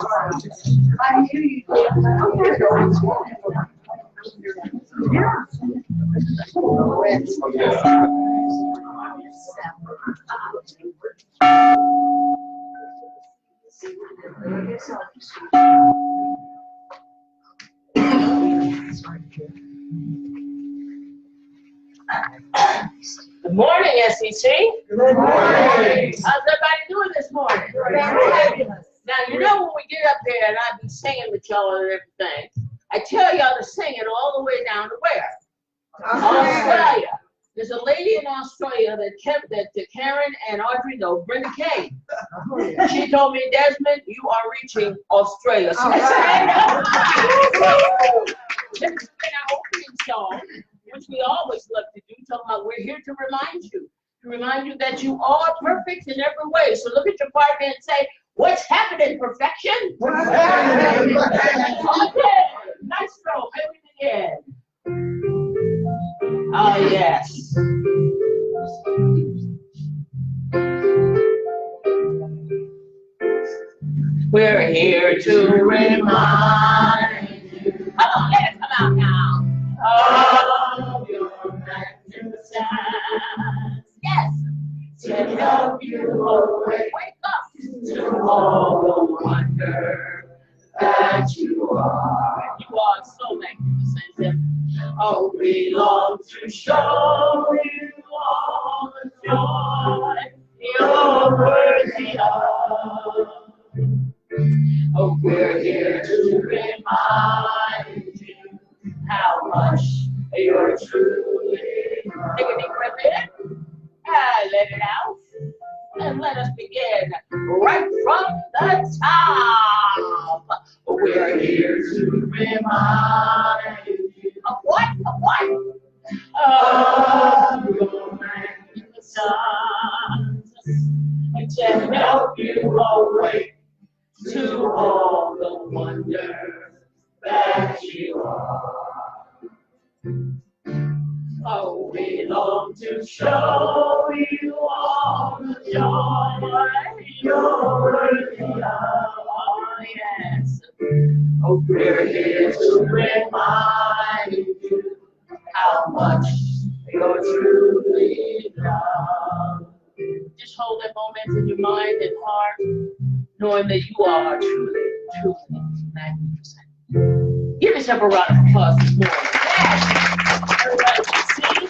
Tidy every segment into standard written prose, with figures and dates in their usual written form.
I hear you. Yeah. Good morning, SEC. Good morning. How's everybody doing this morning? Fabulous. Now, you know when we get up there and I've been singing with y'all and everything, I tell y'all to sing it all the way down to where? Australia. There's a lady in Australia that Karen and Audrey know, Brenda Kay. She told me, Desmond, you are reaching Australia. So this has been our opening song, which we always love to do, talking about we're here to remind you that you are perfect in every way. So look at your partner and say, what's happening, perfection? What's happening? Okay, nice throw, everything in. Oh, yes. We're here to remind you. Come on, let it come out now. Of your magnificence. Yes. To help you awake. Wake up to all the wonder that you are. You are so magnificent. Oh, we long to show you all the joy you're worthy of. Oh, we're here to remind you how much you're truly. Take a deep breath in, let it out, and let us begin right from the top. We're here to remind you of what? Of what? Of your magnificence, and to help you awake to all the wonder that you are. Oh, we long to show you all the joy you're worthy of. Oh, yes. Oh, we're here to remind you how much you're truly loved. Just hold that moment in your mind and heart, knowing that you are truly, truly magnificent. Give yourself a round of applause this morning. Yes. Everybody can see.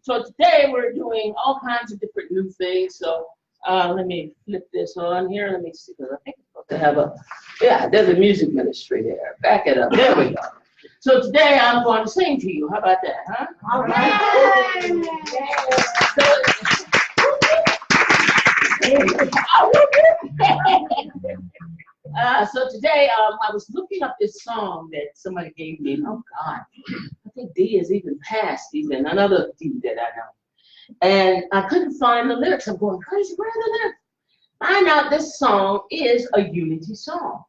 So today we're doing all kinds of different new things. So let me flip this on here. Let me see, because I think I'm supposed to have yeah, there's a music ministry there. Back it up. There we go. So today I'm going to sing to you. How about that, huh? All right. So today I was looking up this song that somebody gave me. Oh God, I think D is even past even another D that I know, and I couldn't find the lyrics. I'm going crazy. Where are the lyrics? Find out this song is a unity song,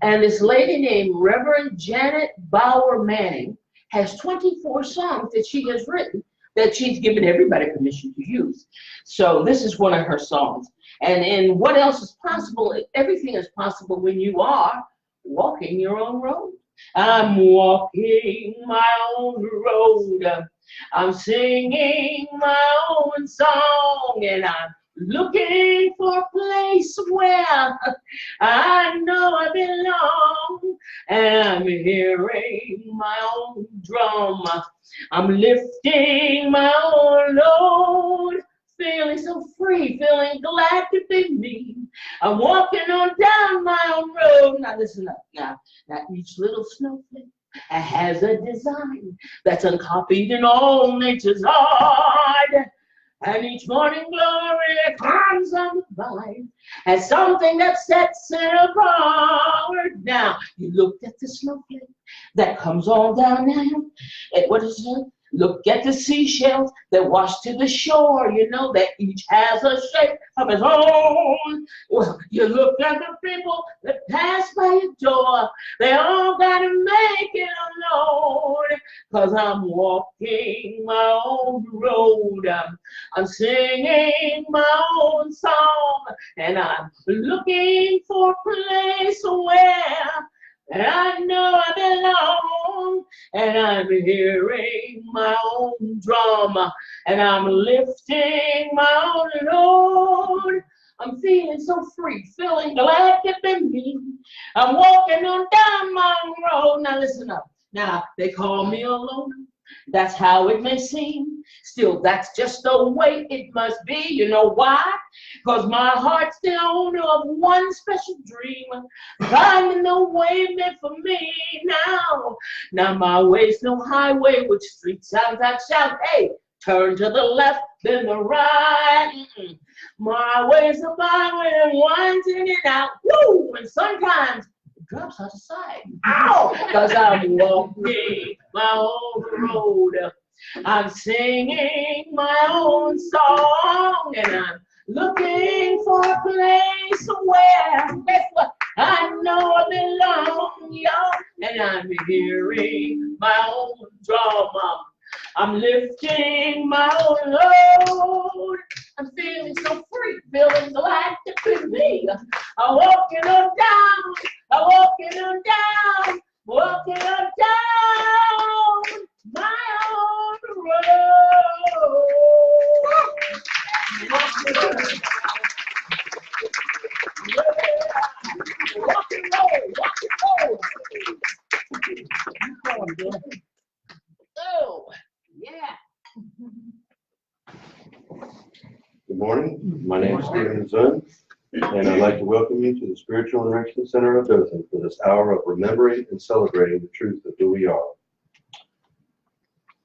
and this lady named Reverend Janet Bauer Manning has 24 songs that she has written that she's given everybody permission to use. So this is one of her songs. And in What Else Is Possible, everything is possible when you are walking your own road. I'm walking my own road. I'm singing my own song, and I'm looking for a place where I know I belong. And I'm hearing my own drum. I'm lifting my own load. Feeling so free, feeling glad to be me. I'm walking on down my own road. Now listen up. Now each little snowflake has a design that's uncopied in all nature's art. And each morning glory comes on the vine as something that sets it apart. Now you looked at the snowflake that comes on down now. And what is it? Look at the seashells that wash to the shore. You know that each has a shape of its own. Well, you look at the people that pass by your door. They all gotta make it alone. 'Cause I'm walking my own road. I'm singing my own song. And I'm looking for a place where I know I belong, and I'm hearing my own drum, and I'm lifting my own load. I'm feeling so free, feeling glad to be me. I'm walking on down my road. Now listen up. Now they call me a loner. That's how it may seem. Still, that's just the way it must be. You know why? 'Cause my heart's the owner of one special dream. Finding the way meant for me now. Now my way's no highway with street signs that shout, hey, turn to the left, then the right. My way's a byway and winds in and out. Woo! And sometimes drops out of sight. Ow! 'Cause I'm walking my own road. I'm singing my own song, and I'm looking for a place where, guess what? I know I belong, y'all. And I'm hearing my own drum. I'm lifting my own load. I'm feeling so free, feeling glad to be me. I'm walking on down, I'm walking on down, walking on down my own road. Walking road. Oh, yeah. Good morning. My name is Stephen Zun, and I'd like to welcome you to the Spiritual Enrichment Center of Dothan for this hour of remembering and celebrating the truth of who we are.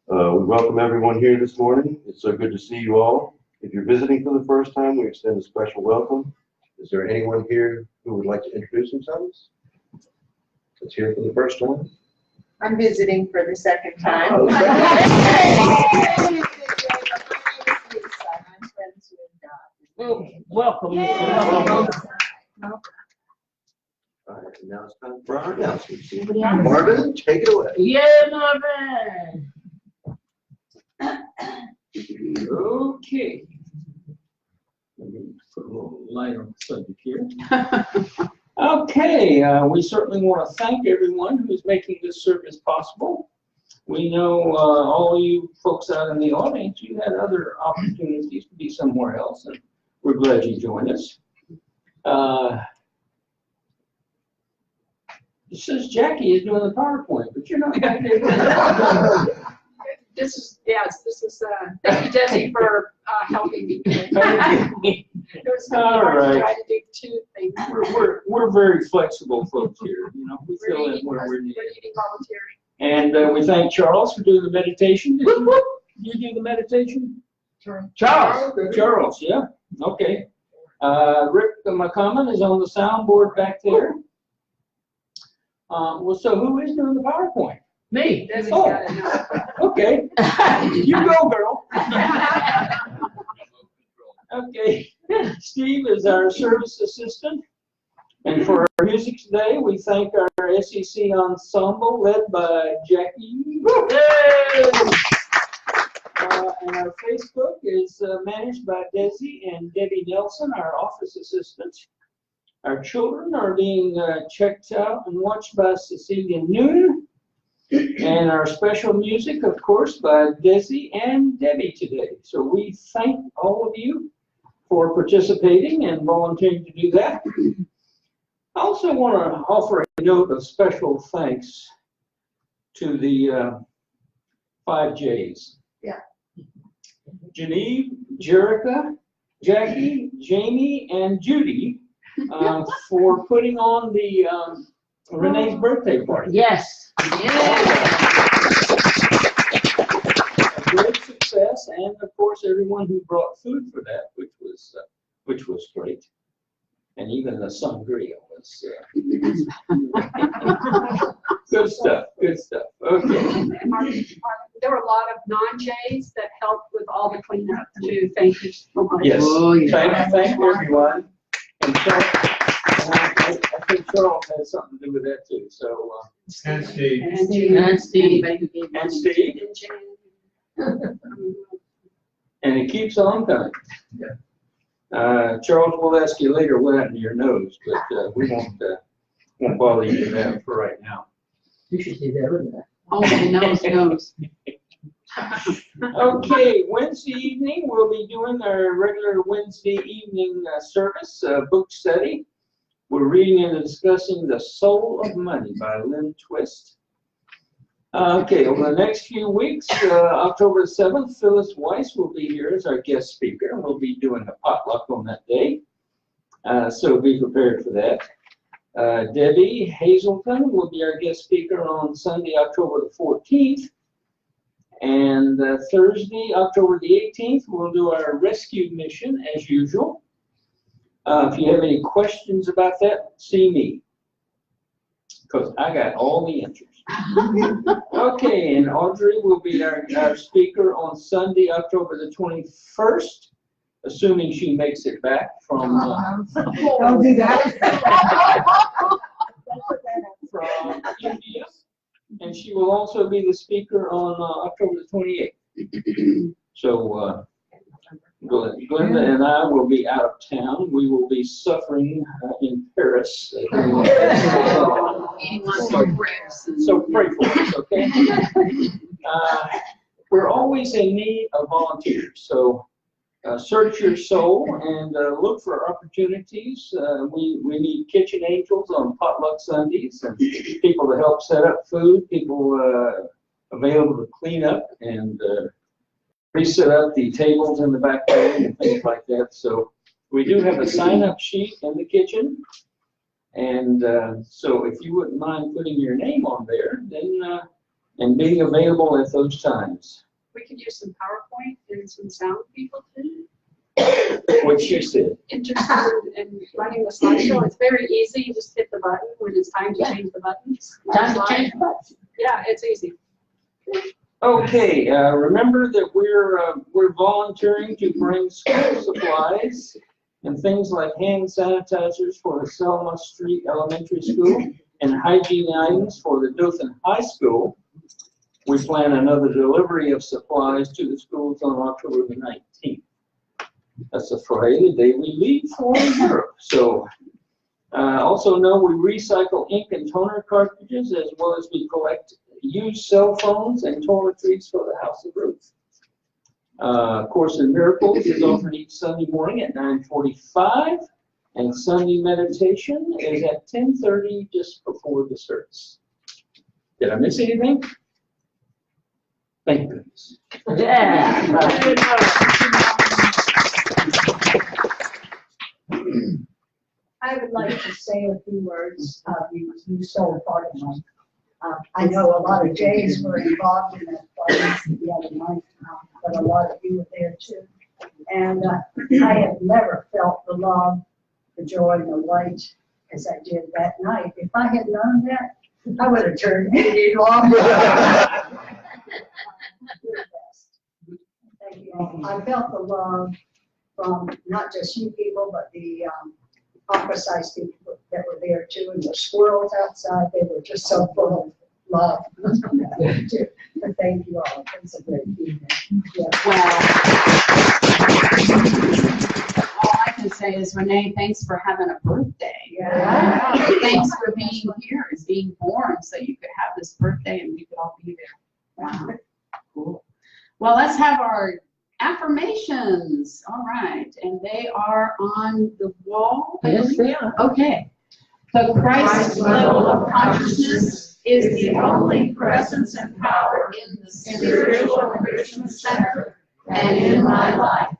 We welcome everyone here this morning. It's so good to see you all. If you're visiting for the first time, we extend a special welcome. Is there anyone here who would like to introduce themselves? Let's hear it for the first time. I'm visiting for the second time. Oh, I'm friends with Welcome. All right, and now it's time for our announcements. Marvin, take it away. Yeah, Marvin. Okay. Let me put a little light on the subject here. Okay, we certainly want to thank everyone who's making this service possible. We know all you folks out in the audience, you had other opportunities to be somewhere else, and we're glad you joined us. It says Jackie is doing the PowerPoint, but you're not back there. This is thank you, Desi, for helping me. It was really All hard to right. try to do two things. We're very flexible folks here, you know, we fill in where we're needed. We're needing volunteers. And we thank Charles for doing the meditation. Did you do the meditation? Charles, yeah, okay. Rick McCummon is on the soundboard back there. Well, so who is doing the PowerPoint? Me. Desi's Oh. got it now. Okay, you go, girl. Okay, Steve is our service assistant. And for our music today, we thank our SEC ensemble led by Jackie. And our Facebook is managed by Desi and Debbie Nelson, our office assistants. Our children are being checked out and watched by Cecilia Noonan. And our special music, of course, by Desi and Debbie today. So we thank all of you for participating and volunteering to do that. I also want to offer a note of special thanks to the 5 J's. Yeah. Genevieve, Jerica, Jackie, Jamie, and Judy for putting on the Renee's birthday party. Yes. A great success, and of course everyone who brought food for that, which was great, and even the sangria was good stuff. Good stuff. Okay. there were a lot of non-Jays that helped with all the cleanup too. Thank you so much. Yes, Oh, yeah. thank everyone. And Charles, I think Charles has something to do with that too, so. And Steve. And Steve. And Steve, and it keeps on coming. Charles, we'll ask you later what happened to your nose, but we won't bother you with that for right now. You should see that, wouldn't it? Oh, knows. Okay, Wednesday evening, we'll be doing our regular Wednesday evening service, book study. We're reading and discussing The Soul of Money by Lynn Twist. Okay, over the next few weeks, October 7th, Phyllis Weiss will be here as our guest speaker, and we'll be doing a potluck on that day. So be prepared for that. Debbie Hazelton will be our guest speaker on Sunday, October the 14th. And Thursday, October the 18th, we'll do our rescue mission as usual. If you have any questions about that, see me, because I got all the answers. Okay, and Audrey will be our speaker on Sunday, October the 21st, assuming she makes it back from Don't do that. from India. And she will also be the speaker on October the 28th. So Glenda and I will be out of town. We will be suffering in Paris. So pray for us, okay? We're always in need of volunteers. So search your soul and look for opportunities. We need kitchen angels on potluck Sundays, and people to help set up food, people available to clean up and reset up the tables in the back room and things like that. So we do have a sign-up sheet in the kitchen, and so if you wouldn't mind putting your name on there, then and being available at those times. We could use some PowerPoint and some sound people too. What she said. Interested in running the slideshow. It's very easy. You just hit the button when it's time to change the buttons. Time to change the buttons. Yeah, it's easy. Okay, remember that we're volunteering to bring school supplies and things like hand sanitizers for the Selma Street Elementary School and hygiene items for the Dothan High School. We plan another delivery of supplies to the schools on October the 19th. That's a Friday, the day we leave for Europe. So, also know we recycle ink and toner cartridges, as well as we collect used cell phones and toiletries for the House of Ruth. Course in Miracles is offered each Sunday morning at 9:45, and Sunday meditation is at 10:30, just before the service. Did I miss anything? Thank goodness. Yeah. I would like to say a few words. You stole part of mine. I know a lot of Jays were involved in that party the other night, but a lot of you were there too. And I have never felt the love, the joy, and the light as I did that night. If I had known that, I would have turned 80 longer. Thank you all. I felt the love from not just you people, but the opera-sized people that were there too, and the squirrels outside. They were just so full of love. But thank you all. It's a great evening. Yeah. Well, all I can say is, Renee, thanks for having a birthday. Yeah. Thanks for being here, as being born, so you could have this birthday and we could all be there. Wow. Cool. Well, let's have our affirmations. All right. And they are on the wall. Yes, they are. Okay. The Christ level of consciousness is the only presence and power in the Spiritual Enrichment Center and in my life.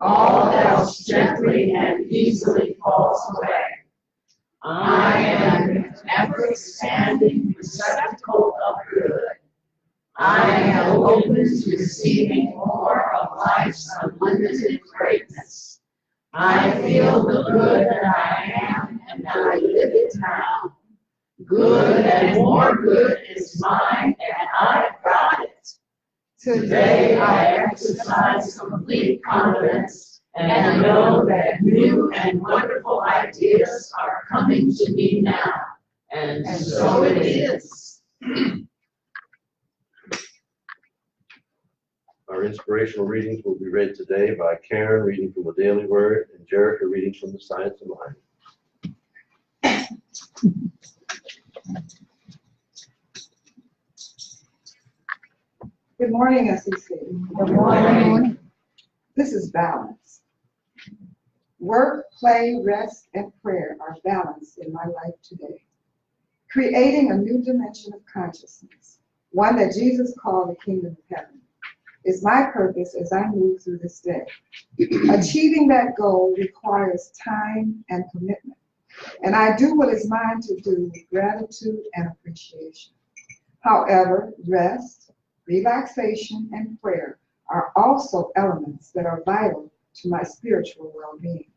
All else gently and easily falls away. I am an ever-expanding receptacle of good. I am open to receiving more of life's unlimited greatness. I feel the good that I am, and I live it now. Good and more good is mine, and I've got it. Today I exercise complete confidence and know that new and wonderful ideas are coming to me now. And so it is. Our inspirational readings will be read today by Karen, reading from the Daily Word, and Jerica, reading from the Science of Mind. Good morning, SEC. Good morning. This is balance. Work, play, rest, and prayer are balanced in my life today, creating a new dimension of consciousness, one that Jesus called the kingdom of heaven, is my purpose as I move through this day. Achieving that goal requires time and commitment, and I do what is mine to do with gratitude and appreciation. However, rest, relaxation, and prayer are also elements that are vital to my spiritual well-being.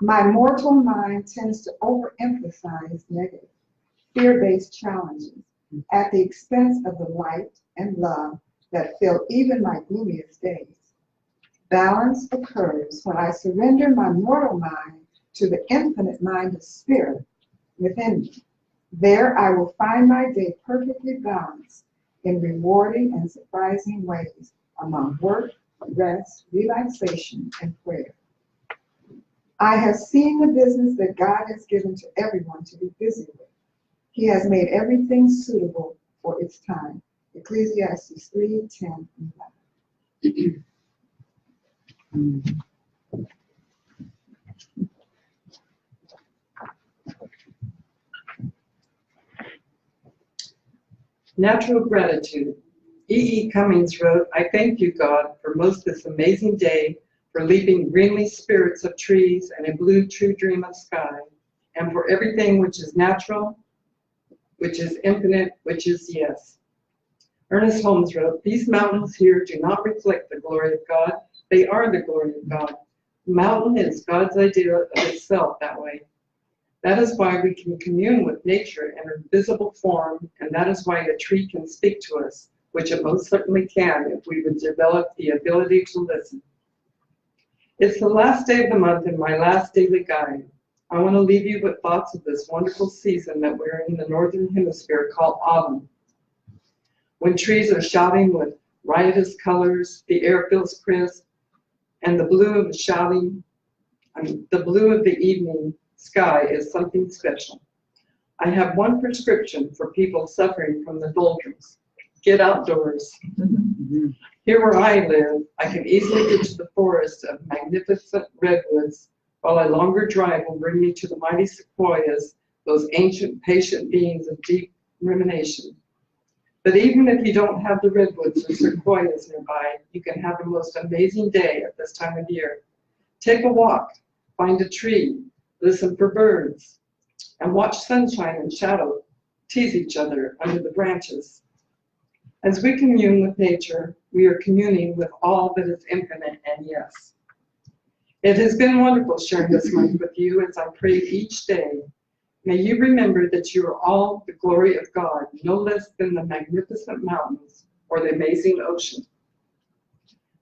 My mortal mind tends to overemphasize negative, fear-based challenges at the expense of the light and love that fill even my gloomiest days. Balance occurs when I surrender my mortal mind to the infinite mind of spirit within me. There I will find my day perfectly balanced in rewarding and surprising ways among work, rest, relaxation, and prayer. I have seen the business that God has given to everyone to be busy with. He has made everything suitable for its time. Ecclesiastes 3:10 and 11. Natural gratitude. E. Cummings wrote, I thank you, God, for most this amazing day, for leaping greenly spirits of trees and a blue true dream of sky, and for everything which is natural, which is infinite, which is yes. Ernest Holmes wrote, these mountains here do not reflect the glory of God, they are the glory of God. The mountain is God's idea of itself that way. That is why we can commune with nature in her visible form, and that is why a tree can speak to us, which it most certainly can if we would develop the ability to listen. It's the last day of the month and my last daily guide. I want to leave you with thoughts of this wonderful season that we're in the Northern Hemisphere called autumn. When trees are shouting with riotous colors, the air feels crisp, and the blue of the evening sky is something special. I have one prescription for people suffering from the doldrums. Get outdoors. Here where I live, I can easily get to the forest of magnificent redwoods, while a longer drive will bring me to the mighty sequoias, those ancient, patient beings of deep rumination. But even if you don't have the redwoods or sequoias nearby, you can have a most amazing day at this time of year. Take a walk, find a tree, listen for birds, and watch sunshine and shadow tease each other under the branches. As we commune with nature, we are communing with all that is infinite and yes. It has been wonderful sharing this month with you as I pray each day. May you remember that you are all the glory of God, no less than the magnificent mountains or the amazing ocean.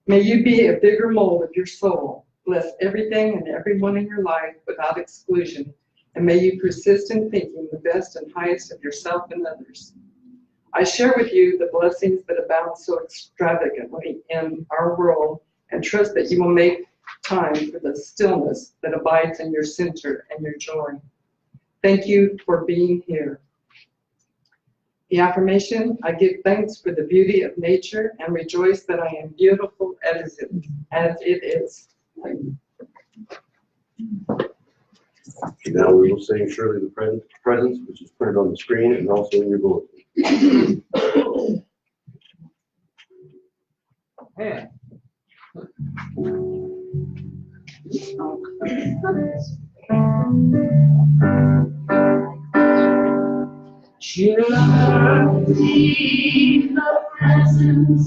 May you be a bigger mold of your soul. Bless everything and everyone in your life without exclusion, and may you persist in thinking the best and highest of yourself and others. I share with you the blessings that abound so extravagantly in our world, and trust that you will make time for the stillness that abides in your center and your joy. Thank you for being here. The affirmation, I give thanks for the beauty of nature and rejoice that I am beautiful as it is. Now we will sing Surely the Presence, which is printed on the screen and also in your bulletin. Yeah. Surely the presence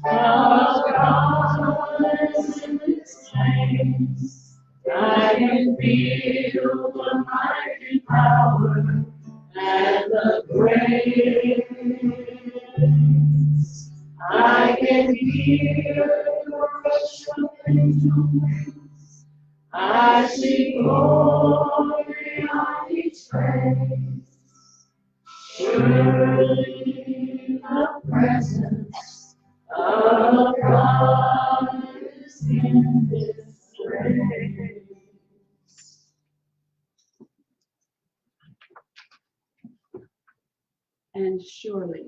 of God is in this place. I can feel the mighty power and the grace. I can hear the rush of angels. I see glory on each face. Surely the presence of God is in this place. And surely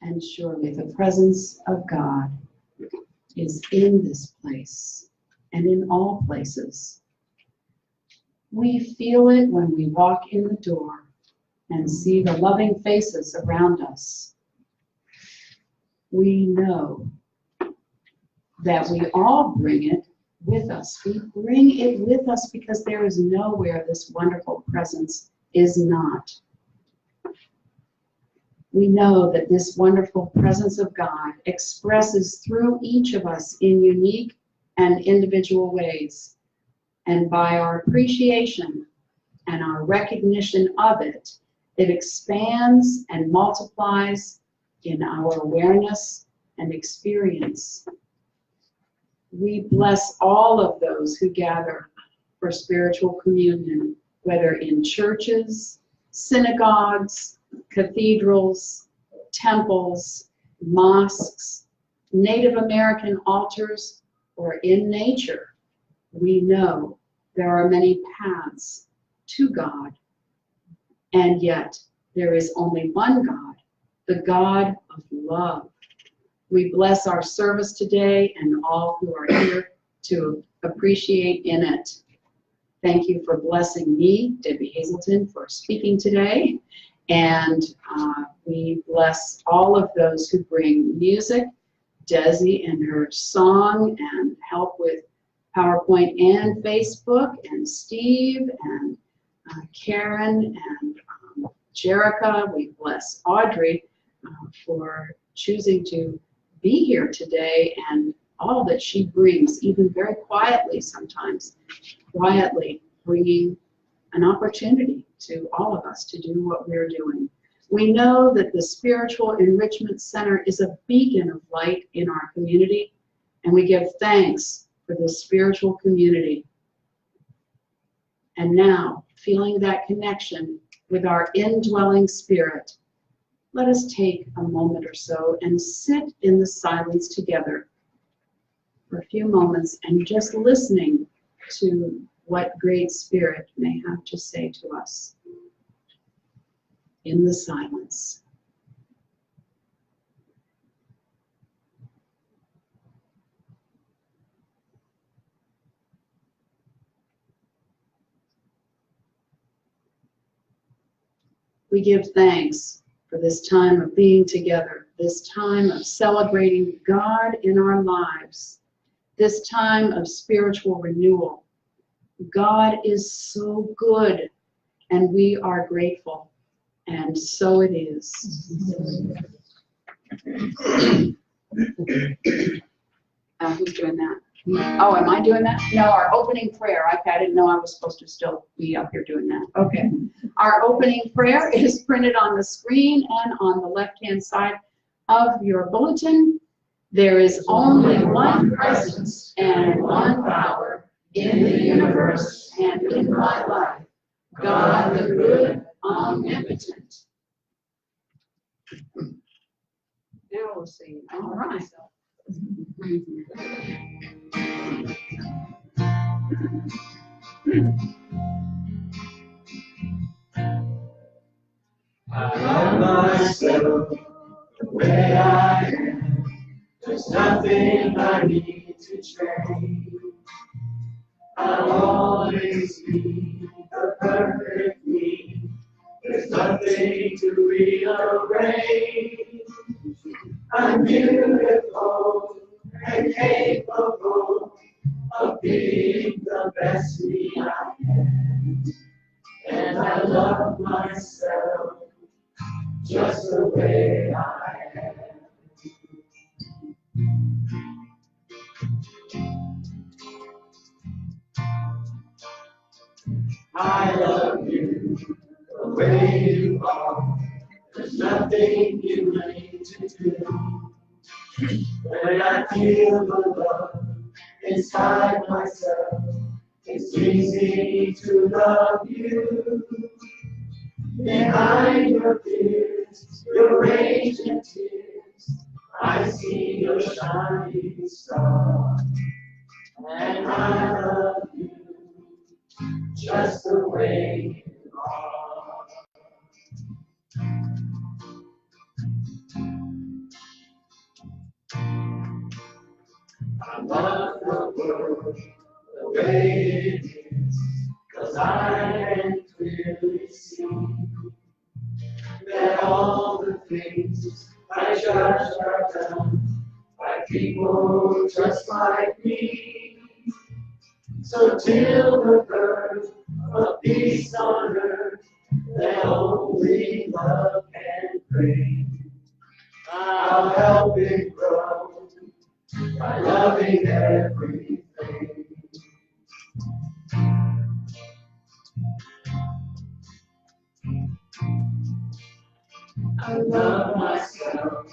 the presence of God is in this place and in all places. We feel it when we walk in the door and see the loving faces around us. We know that we all bring it with us. We bring it with us because there is nowhere this wonderful presence is not. We know that this wonderful presence of God expresses through each of us in unique and individual ways. And by our appreciation and our recognition of it, it expands and multiplies in our awareness and experience. We bless all of those who gather for spiritual communion, whether in churches, synagogues, cathedrals, temples, mosques, Native American altars, or in nature. We know there are many paths to God, and yet there is only one God, the God of love. We bless our service today and all who are here to appreciate in it. Thank you for blessing me, Debbie Hazelton, for speaking today. And we bless all of those who bring music, Desi and her song, and help with PowerPoint and Facebook, and Steve, and Karen, and Jerica. We bless Audrey for choosing to be here today, and all that she brings, even very quietly sometimes, quietly bringing an opportunity to all of us to do what we're doing. We know that the Spiritual Enrichment Center is a beacon of light in our community, and we give thanks for this spiritual community. And now, feeling that connection with our indwelling spirit, let us take a moment or so and sit in the silence together for a few moments and just listening to what Great Spirit may have to say to us in the silence. We give thanks for this time of being together, this time of celebrating God in our lives, this time of spiritual renewal. God is so good, and we are grateful, and so it is. Who's doing that? Oh, am I doing that? No, our opening prayer. I didn't know I was supposed to still be up here doing that. Okay. Our opening prayer is printed on the screen and on the left-hand side of your bulletin. There is only one presence and one power in the universe and in my life, God the good, omnipotent. Now we'll sing. All right. I love myself the way I am. There's nothing I need to change. I'll always be the perfect me. There's nothing to rearrange. I'm beautiful and capable of being the best me I can. And I love myself just the way I am. I love you the way you are. There's nothing you need to do. When I feel the love inside myself, it's easy to love you. Behind your fears, your rage and tears, I see your shining star. And I love you just the way you are. I love the world the way it is, 'cause I can clearly see that all the things I judge are done by people just like me. So till the birth of peace on earth that only love can bring, I'll help it grow by loving everything. I love myself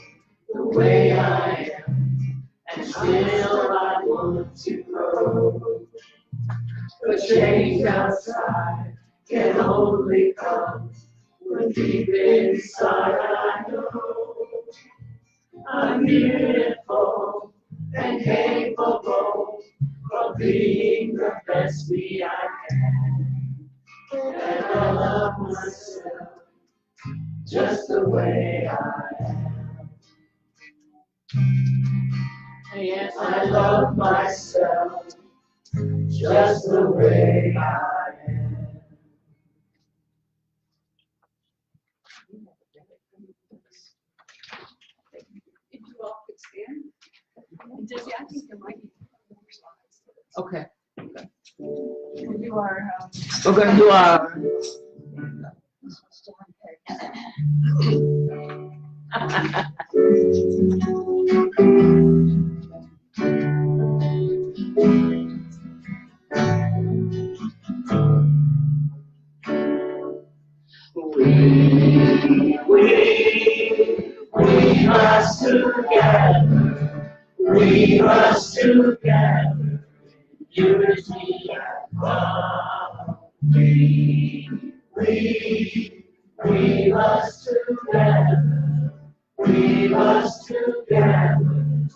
the way I am, and still I want to grow. The change outside can only come when deep inside I know I'm beautiful and capable of being the best me I can. And I love myself just the way I am. Yes, I love myself just the way I am. If you all could stand. Jesse, I think there might be more slides. Okay. We'll do our, We're gonna do our. We must together, we must together, unity and love. We must together, we must together,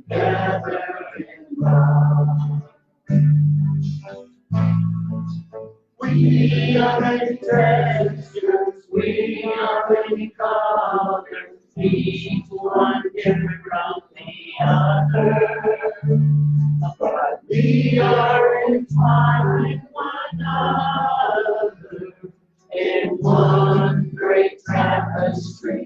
together in love. We are many treasures, we are many colors, each one different from the other. But we are entwined with one another in one great tapestry.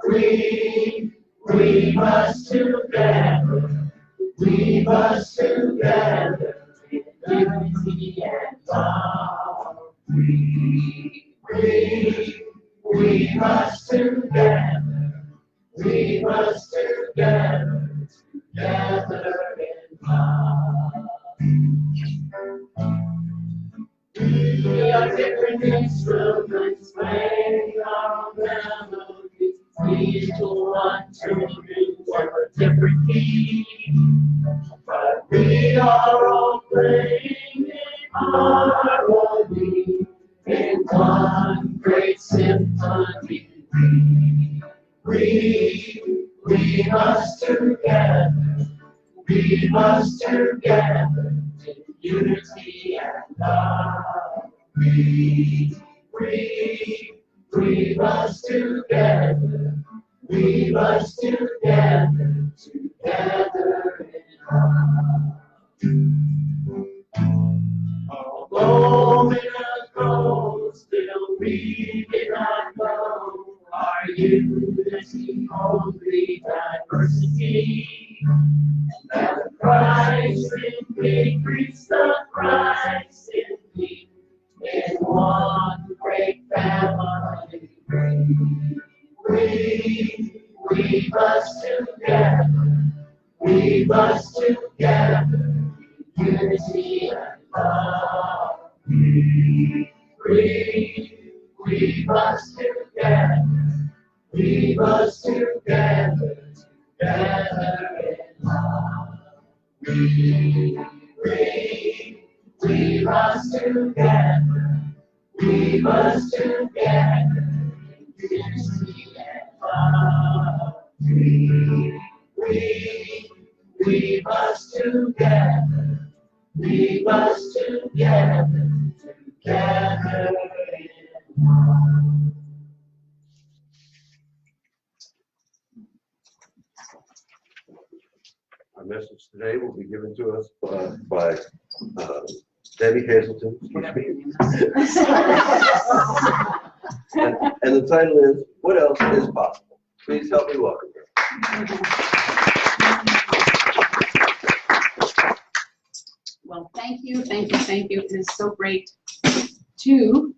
We must together, we must together, unity and love. We must together, we must together, together in love. We are different instruments playing our melodies, each one tuning to a different key. But we are all playing in harmony, in one great symphony. We must together, we must together, in unity and love. We must together, we must together, together in love. Although miracles grow, still we did not know our unity, only diversity. And the Christ in me increase the Christ in me, in one great family. We must together, we must together, unity and love. We must together, we must together, together in love. We must together. We must together in unity and love. We must together. We must together in love. Our message today will be given to us by Debbie Hazelton. And the title is, What Else is Possible? Please help me welcome her. Well, thank you, thank you, thank you. It is so great to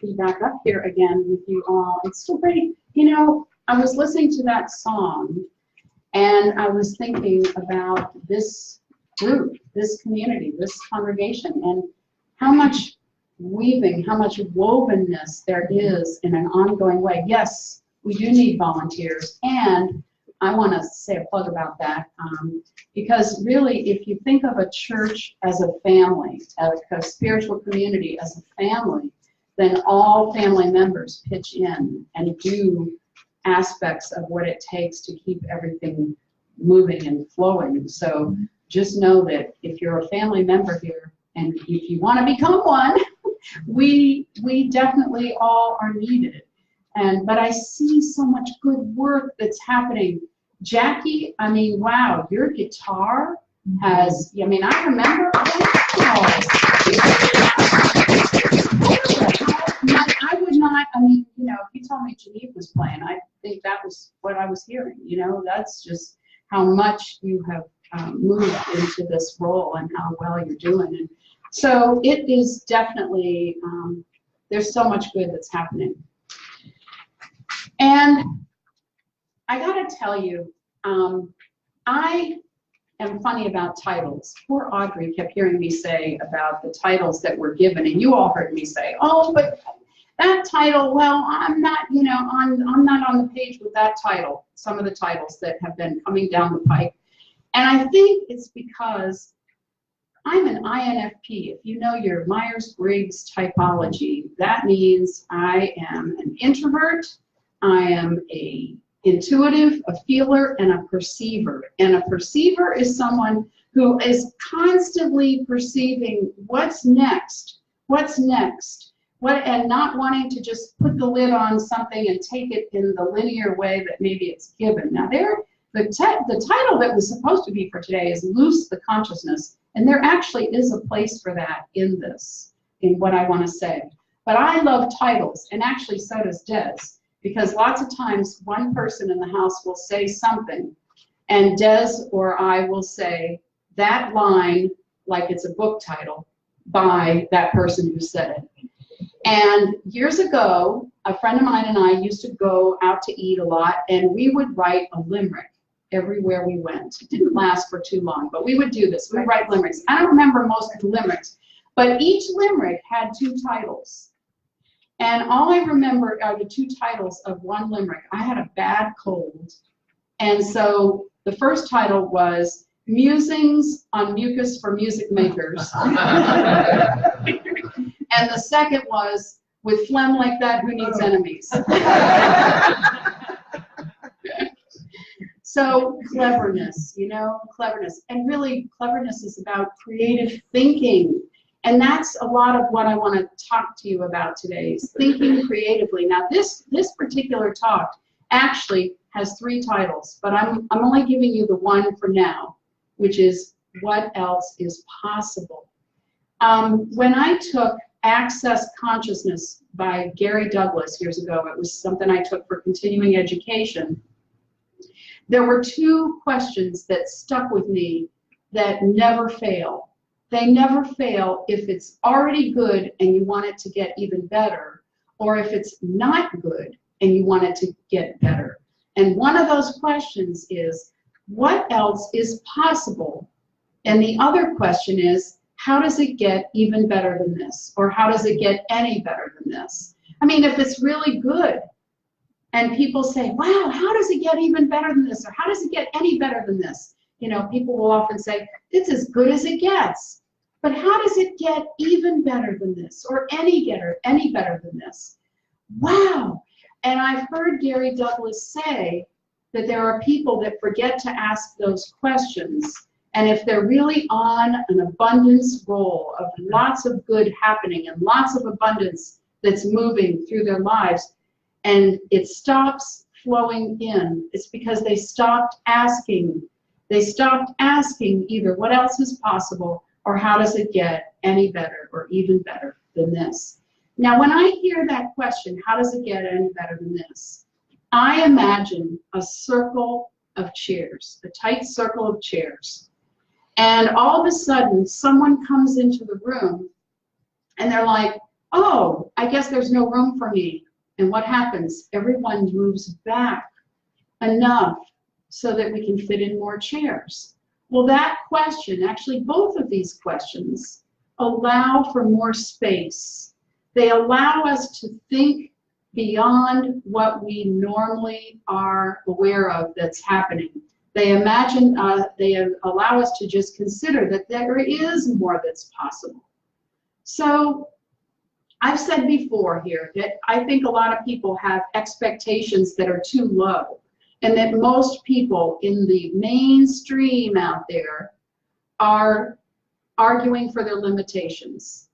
be back up here again with you all. It's so great. You know, I was listening to that song, and I was thinking about this group, this community, this congregation, and how much weaving, how much wovenness there is in an ongoing way. Yes, we do need volunteers, and I want to say a plug about that, because really, if you think of a church as a family, as a spiritual community as a family, then all family members pitch in and do aspects of what it takes to keep everything moving and flowing. So just know that if you're a family member here, and if you want to become one, we definitely all are needed. But I see so much good work that's happening. Jackie, I mean, wow, your guitar has, I mean, I remember, I would not, I mean, you know, if you told me Geneve was playing, I think that was what I was hearing, you know, that's just how much you have moved into this role and how well you're doing. And so it is definitely, there's so much good that's happening. And I gotta tell you, I am funny about titles. Poor Audrey kept hearing me say about the titles that were given, and you all heard me say, oh, but that title, well, I'm not, you know, I'm not on the page with that title, some of the titles that have been coming down the pike. And I think it's because I'm an INFP. If you know your Myers-Briggs typology, that means I am an introvert, I am a intuitive, a feeler, and a perceiver. And a perceiver is someone who is constantly perceiving what's next, and not wanting to just put the lid on something and take it in the linear way that maybe it's given. Now, the title that was supposed to be for today is Loose the Consciousness, and there actually is a place for that in this, in what I want to say. But I love titles, and actually so does Des. Because lots of times one person in the house will say something, and Des or I will say that line like it's a book title by that person who said it. And years ago, a friend of mine and I used to go out to eat a lot, and we would write a limerick everywhere we went. It didn't last for too long, but we would do this. We would write limericks. I don't remember most of the limericks, but each limerick had two titles. And all I remember are the two titles of one limerick. I had a bad cold, and so the first title was Musings on Mucus for Music Makers. And the second was, With Phlegm Like That, Who Needs Enemies? So cleverness, you know, cleverness. And really, cleverness is about creative thinking. And that's a lot of what I want to talk to you about today, is thinking creatively. Now, this particular talk actually has three titles, but I'm only giving you the one for now, which is What Else is Possible? When I took Access Consciousness by Gary Douglas years ago, it was something I took for continuing education, there were two questions that stuck with me that never fail. They never fail if it's already good and you want it to get even better, or if it's not good and you want it to get better. And one of those questions is, what else is possible? And the other question is, how does it get even better than this? Or how does it get any better than this? I mean, if it's really good And people say, wow, how does it get even better than this? Or how does it get any better than this? You know, people will often say, it's as good as it gets. But how does it get even better than this? Or any better than this? Wow. And I've heard Gary Douglas say that there are people that forget to ask those questions. And if they're really on an abundance roll of lots of good happening and lots of abundance that's moving through their lives, and it stops flowing in, it's because they stopped asking. They stopped asking either what else is possible or how does it get any better or even better than this. Now, when I hear that question, how does it get any better than this? I imagine a circle of chairs, a tight circle of chairs. And all of a sudden, someone comes into the room and they're like, oh, I guess there's no room for me. And what happens? Everyone moves back enough so that we can fit in more chairs. Well, that question, actually both of these questions, allow for more space. They allow us to think beyond what we normally are aware of that's happening. They allow us to just consider that there is more that's possible. So I've said before here that I think a lot of people have expectations that are too low, and that most people in the mainstream out there are arguing for their limitations.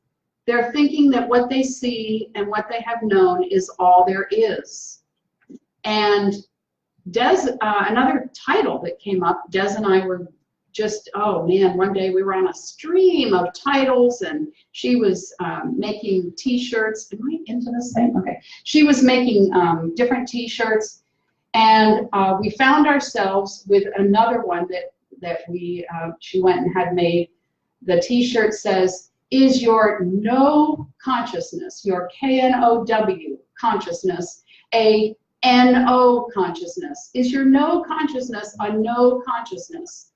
They're thinking that what they see and what they have known is all there is. And another title that came up, Des and I were just, oh man, one day we were on a stream of titles, and she was making t-shirts. Am I into this thing? Okay. She was making different t-shirts, and we found ourselves with another one that she went and had made. The t-shirt says, is your no consciousness, your K-N-O-W consciousness, a N-O consciousness? Is your no consciousness a no consciousness?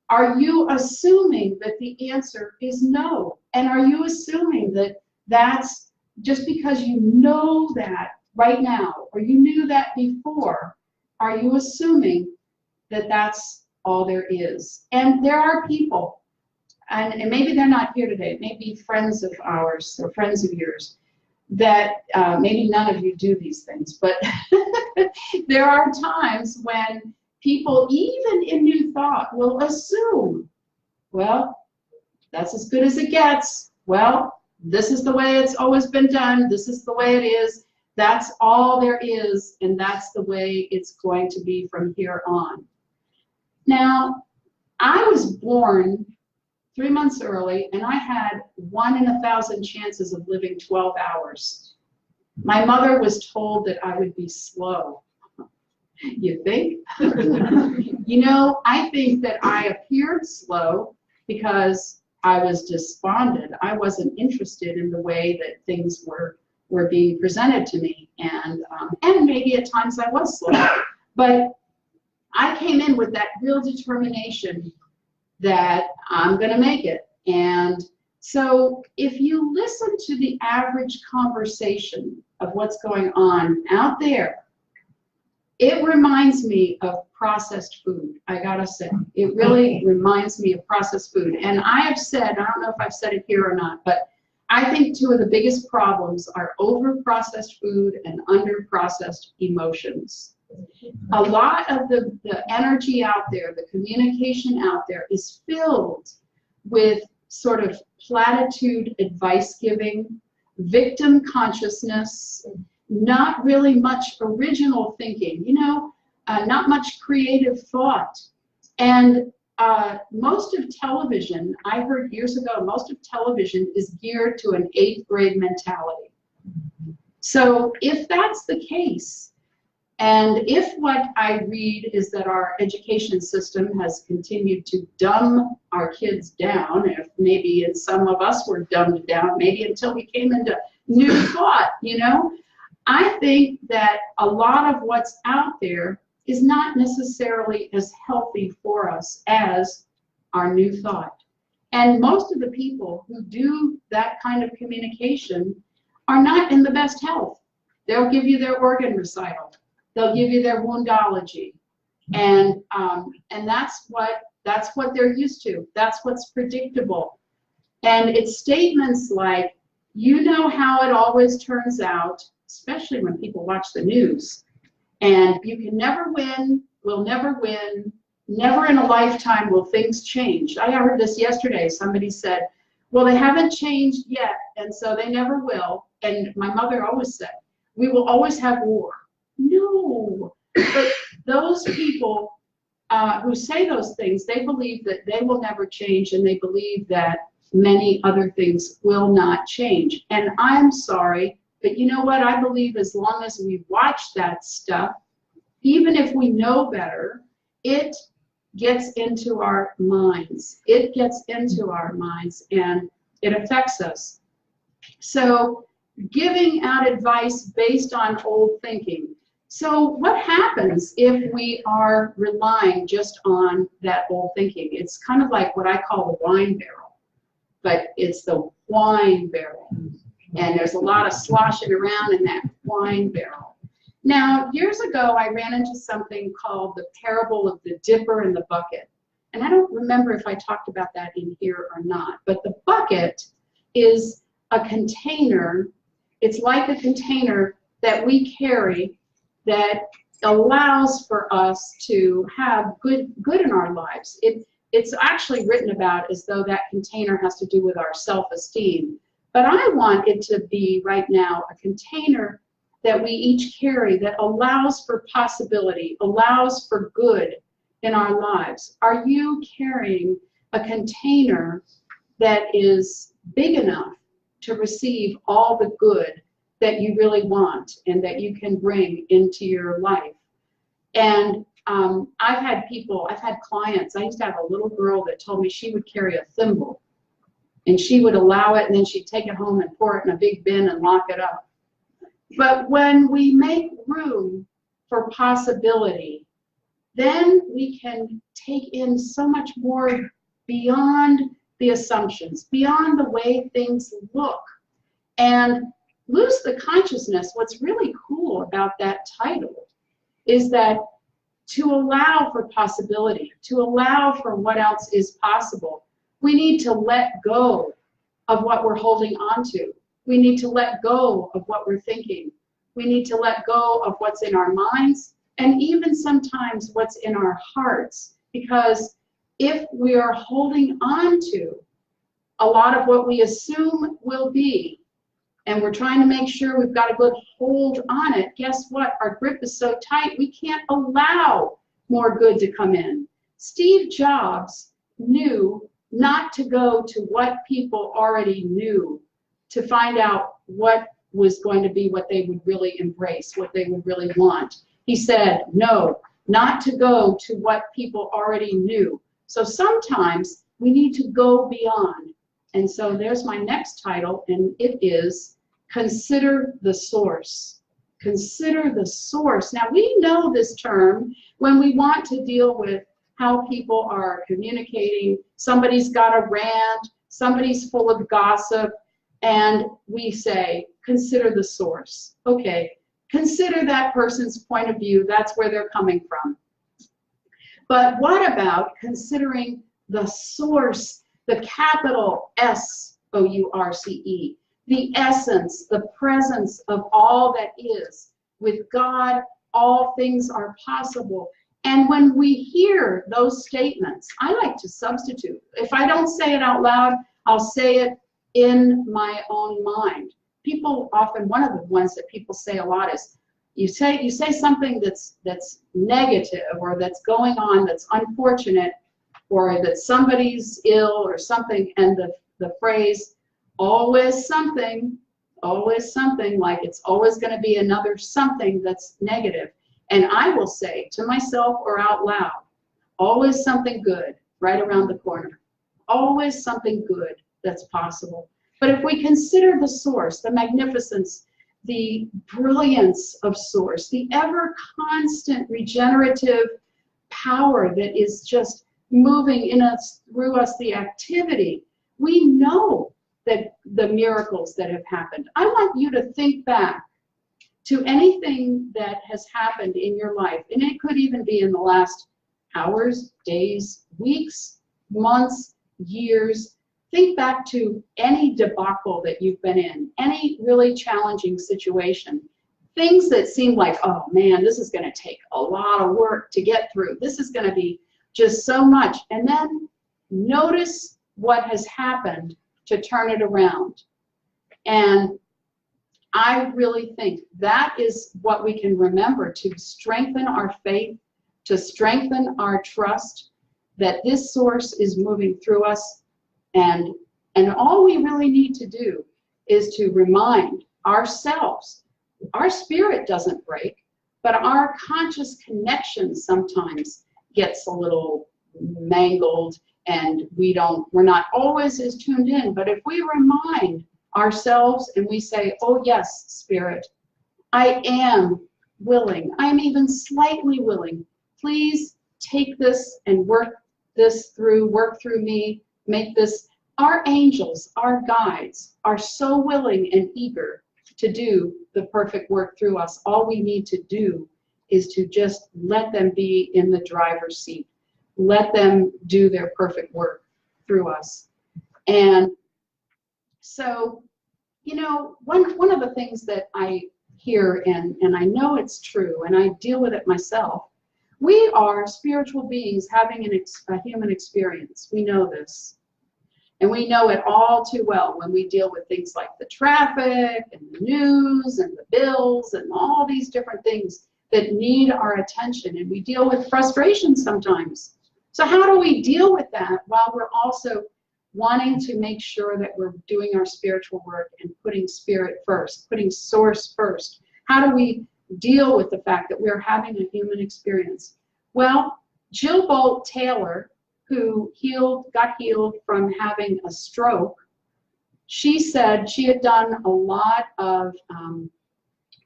Are you assuming that the answer is no? And are you assuming that that's just because you know that right now, or you knew that before, are you assuming that that's all there is? And there are people, and maybe they're not here today, maybe friends of ours or friends of yours, that maybe none of you do these things, but there are times when people, even in New Thought, will assume, well, that's as good as it gets. Well, this is the way it's always been done. This is the way it is. That's all there is, and that's the way it's going to be from here on. Now, I was born 3 months early, and I had 1 in 1,000 chances of living 12 hours. My mother was told that I would be slow. You think? You know, I think that I appeared slow because I was despondent. I wasn't interested in the way that things were being presented to me, and maybe at times I was slow. But I came in with that real determination that I'm going to make it. And so if you listen to the average conversation of what's going on out there, it reminds me of processed food, I gotta say. It really reminds me of processed food. And I have said, I don't know if I've said it here or not, but I think 2 of the biggest problems are over-processed food and under-processed emotions. A lot of the energy out there, the communication out there, is filled with sort of platitude advice giving, victim consciousness, not really much original thinking, you know, not much creative thought. And most of television, I heard years ago, most of television is geared to an 8th grade mentality. So if that's the case, and if what I read is that our education system has continued to dumb our kids down, if maybe some of us were dumbed down, maybe until we came into New Thought, you know, I think that a lot of what's out there is not necessarily as healthy for us as our New Thought. And most of the people who do that kind of communication are not in the best health. They'll give you their organ recital. They'll give you their woundology, and that's what they're used to. That's what's predictable. And it's statements like, you know how it always turns out, especially when people watch the news, and you can never win, will never win, never in a lifetime will things change. I heard this yesterday. Somebody said, well, they haven't changed yet, and so they never will. And my mother always said, we will always have war. No, but those people who say those things, they believe that they will never change, and they believe that many other things will not change. And I'm sorry, but you know what? I believe as long as we watch that stuff, even if we know better, it gets into our minds. It gets into our minds, and it affects us. So giving out advice based on old thinking. So what happens if we are relying just on that old thinking? It's kind of like what I call the wine barrel, but it's the wine barrel. And there's a lot of sloshing around in that wine barrel. Now, years ago, I ran into something called the parable of the dipper and the bucket. And I don't remember if I talked about that in here or not, but the bucket is a container. It's like a container that we carry that allows for us to have good in our lives. It's actually written about as though that container has to do with our self-esteem. But I want it to be right now a container that we each carry that allows for possibility, allows for good in our lives. Are you carrying a container that is big enough to receive all the good that you really want and that you can bring into your life? And I've had clients. I used to have a little girl that told me she would carry a thimble, and she would allow it, and then she'd take it home and pour it in a big bin and lock it up. But when we make room for possibility, then we can take in so much more beyond the assumptions, beyond the way things look, and lose the consciousness. What's really cool about that title is that to allow for possibility, to allow for what else is possible, we need to let go of what we're holding on to. We need to let go of what we're thinking. We need to let go of what's in our minds, and even sometimes what's in our hearts. Because if we are holding on to a lot of what we assume will be, and we're trying to make sure we've got a good hold on it, guess what? Our grip is so tight, we can't allow more good to come in. Steve Jobs knew not to go to what people already knew to find out what was going to be what they would really embrace, what they would really want. He said, no, not to go to what people already knew. So sometimes we need to go beyond. And so there's my next title, and it is Consider the Source. Consider the source. Now, we know this term when we want to deal with how people are communicating. Somebody's got a rant, somebody's full of gossip, and we say, consider the source. Okay, consider that person's point of view. That's where they're coming from. But what about considering the source, the capital S-O-U-R-C-E, the essence, the presence of all that is? With God, all things are possible. And when we hear those statements, I like to substitute. If I don't say it out loud, I'll say it in my own mind. People often, one of the ones that people say a lot is, you say something that's negative, or that's going on, that's unfortunate, or that somebody's ill or something, and the phrase, always something, like it's always going to be another something that's negative. And I will say to myself or out loud, always something good right around the corner. Always something good that's possible. But if we consider the source, the magnificence, the brilliance of source, the ever constant regenerative power that is just moving in us, through us, the activity, we know that the miracles that have happened. I want you to think back to anything that has happened in your life, and it could even be in the last hours, days, weeks, months, years. Think back to any debacle that you've been in, any really challenging situation, things that seem like, oh man, this is going to take a lot of work to get through. This is going to be just so much. And then notice what has happened to turn it around. And I really think that is what we can remember to strengthen our faith, to strengthen our trust that this source is moving through us. And all we really need to do is to remind ourselves, our spirit doesn't break, but our conscious connection sometimes gets a little mangled, and we're not always as tuned in. But if we remind ourselves and we say, oh yes, Spirit, I am willing, I'm even slightly willing, please take this and work through me, make this. Our angels, our guides are so willing and eager to do the perfect work through us. All we need to do is to just let them be in the driver's seat. Let them do their perfect work through us. And so, you know, one of the things that I hear, and I know it's true, and I deal with it myself, we are spiritual beings having a human experience. We know this. And we know it all too well when we deal with things like the traffic and the news and the bills and all these different things that need our attention. And we deal with frustration sometimes. So how do we deal with that while we're also wanting to make sure that we're doing our spiritual work and putting spirit first, putting source first? How do we deal with the fact that we're having a human experience? Well, Jill Bolt Taylor, who got healed from having a stroke, she said she had done a lot of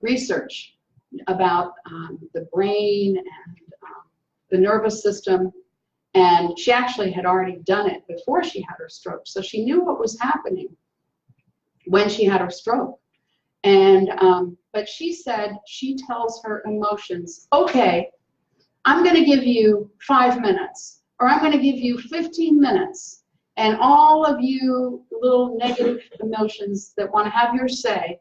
research about the brain and the nervous system, and she actually had already done it before she had her stroke, so she knew what was happening when she had her stroke. And but she said she tells her emotions, okay, I'm going to give you 5 minutes, or I'm going to give you 15 minutes, and all of you little negative emotions that want to have your say,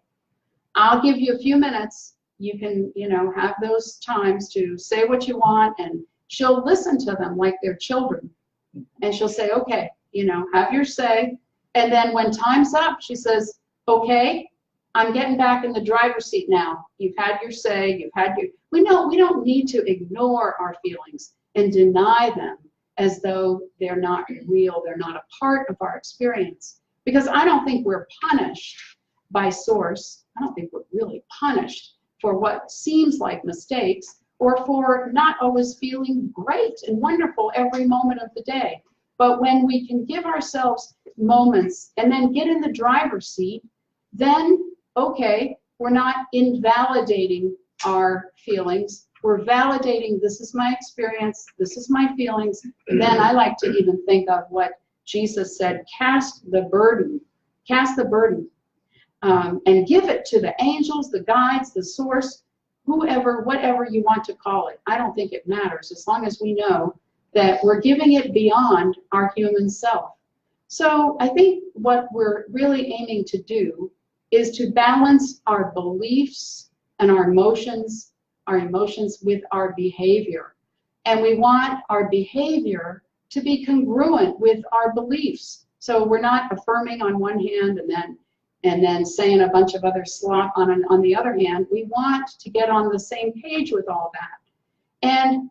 I'll give you a few minutes. You can, you know, have those times to say what you want, and she'll listen to them like they're children. And she'll say, okay, you know, have your say. And then when time's up, she says, okay, I'm getting back in the driver's seat now. You've had your say, we don't need to ignore our feelings and deny them as though they're not real, they're not a part of our experience. Because I don't think we're punished by source. I don't think we're really punished for what seems like mistakes, or for not always feeling great and wonderful every moment of the day. But when we can give ourselves moments and then get in the driver's seat, then, okay, we're not invalidating our feelings. We're validating, this is my experience, this is my feelings. And then I like to even think of what Jesus said, cast the burden, and give it to the angels, the guides, the source, whoever, whatever you want to call it. I don't think it matters, as long as we know that we're giving it beyond our human self. So I think what we're really aiming to do is to balance our beliefs and our emotions with our behavior. And we want our behavior to be congruent with our beliefs. So we're not affirming on one hand and then saying a bunch of other slop on the other hand. We want to get on the same page with all that. And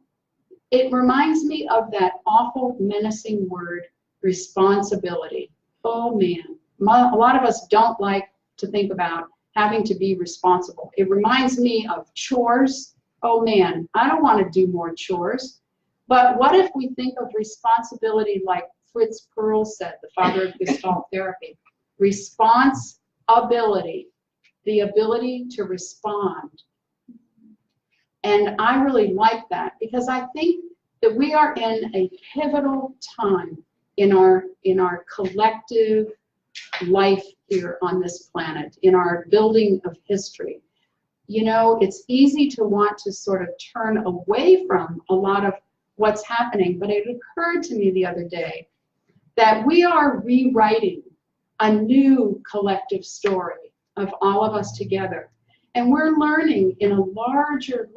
it reminds me of that awful, menacing word, responsibility. Oh man, a lot of us don't like to think about having to be responsible. It reminds me of chores. Oh man, I don't want to do more chores. But what if we think of responsibility like Fritz Perls said, the father of Gestalt therapy? Responsibility, the ability to respond. And I really like that, because I think that we are in a pivotal time in our collective life here on this planet, in our building of history. you know, it's easy to want to sort of turn away from a lot of what's happening, but it occurred to me the other day that we are rewriting a new collective story of all of us together. And we're learning in a larger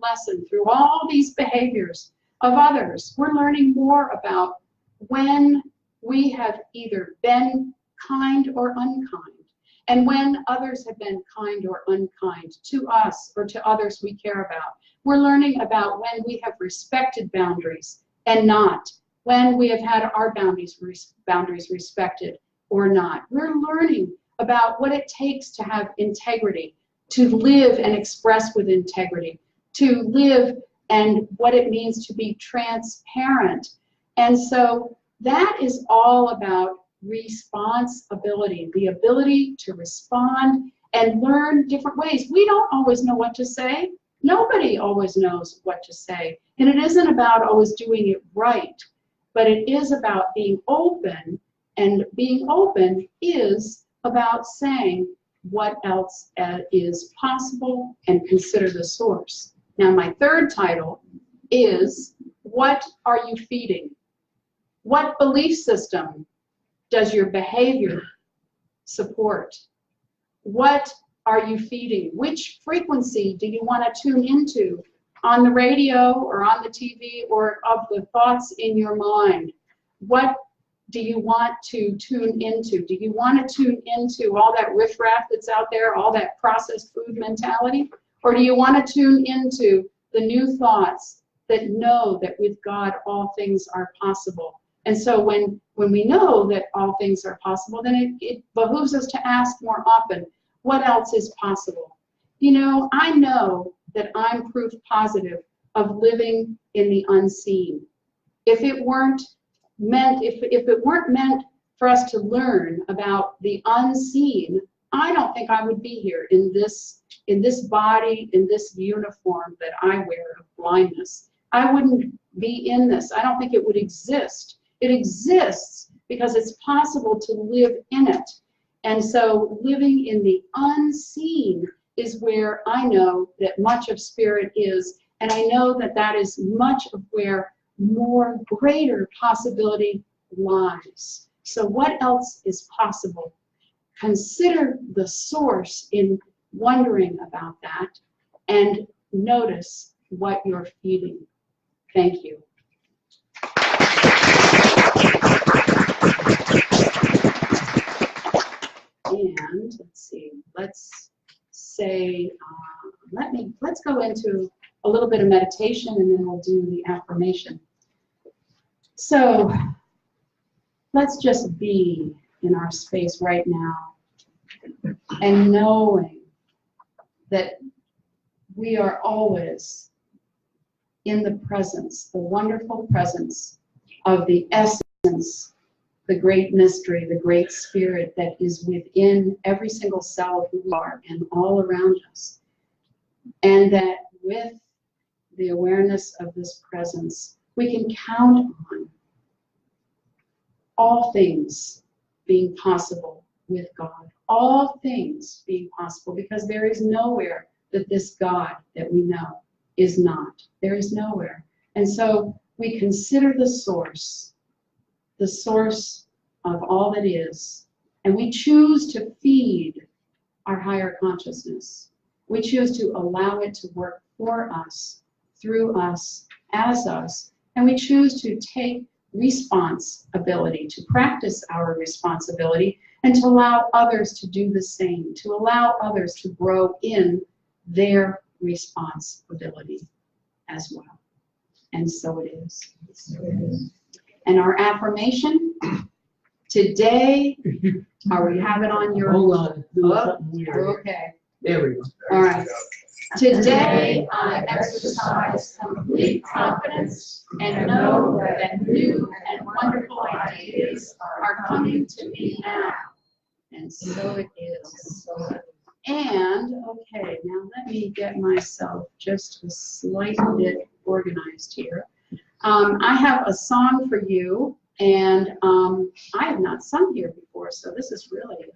lesson through all these behaviors of others. We're learning more about when we have either been kind or unkind, and when others have been kind or unkind to us or to others we care about. We're learning about when we have respected boundaries and not, when we have had our boundaries respected or not. We're learning about what it takes to have integrity, to live and express with integrity, to live and what it means to be transparent. And so that is all about responsibility, the ability to respond and learn different ways. We don't always know what to say. Nobody always knows what to say. And it isn't about always doing it right, but it is about being open, and being open is about saying what else is possible and consider the source. Now, my third title is, what are you feeding? What belief system does your behavior support? What are you feeding? Which frequency do you want to tune into on the radio or on the TV, or of the thoughts in your mind? What do you want to tune into? Do you want to tune into all that riffraff that's out there, all that processed food mentality? Or do you want to tune into the new thoughts that know that with God all things are possible? And so when we know that all things are possible, then it behooves us to ask more often, what else is possible? You know, I know that I'm proof positive of living in the unseen. If it weren't meant, if it weren't meant for us to learn about the unseen, I don't think I would be here in this body, in this uniform that I wear of blindness. I wouldn't be in this. I don't think it would exist. It exists because it's possible to live in it. And so living in the unseen is where I know that much of spirit is, and I know that that is much of where more greater possibility lies. So what else is possible? Consider the source in wondering about that, and notice what you're feeding. Thank you. And let's see, let's say, let's go into a little bit of meditation, and then we'll do the affirmation. So let's just be in our space right now, and knowing that we are always in the presence, the wonderful presence of the essence, the great mystery, the great spirit that is within every single cell of who we are and all around us. And that with the awareness of this presence, we can count on all things being possible with God. All things being possible, because there is nowhere that this God that we know is not. There is nowhere. And so we consider the source of all that is, and we choose to feed our higher consciousness. We choose to allow it to work for us, through us, as us, and we choose to take responsibility, to practice our responsibility, and to allow others to do the same, to allow others to grow in their responsibility as well. And so it is. And our affirmation today, are we have it on your? Hold on. Okay. There we go. All right. Today, I exercise complete confidence and know that new and wonderful ideas are coming to me now. And so it is. And, okay, now let me get myself just a slight bit organized here. I have a song for you, and I have not sung here before, so this is really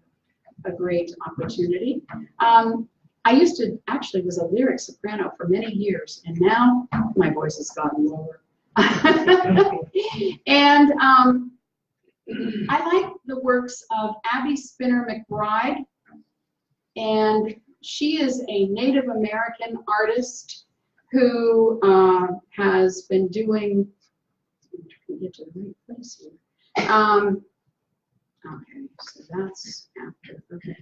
a great opportunity. I used to actually was a lyric soprano for many years, and now my voice has gotten lower. And I like the works of Abby Spinner McBride, and she is a Native American artist who has been doing, I'm trying to get to the right place here. Okay, so that's after, okay.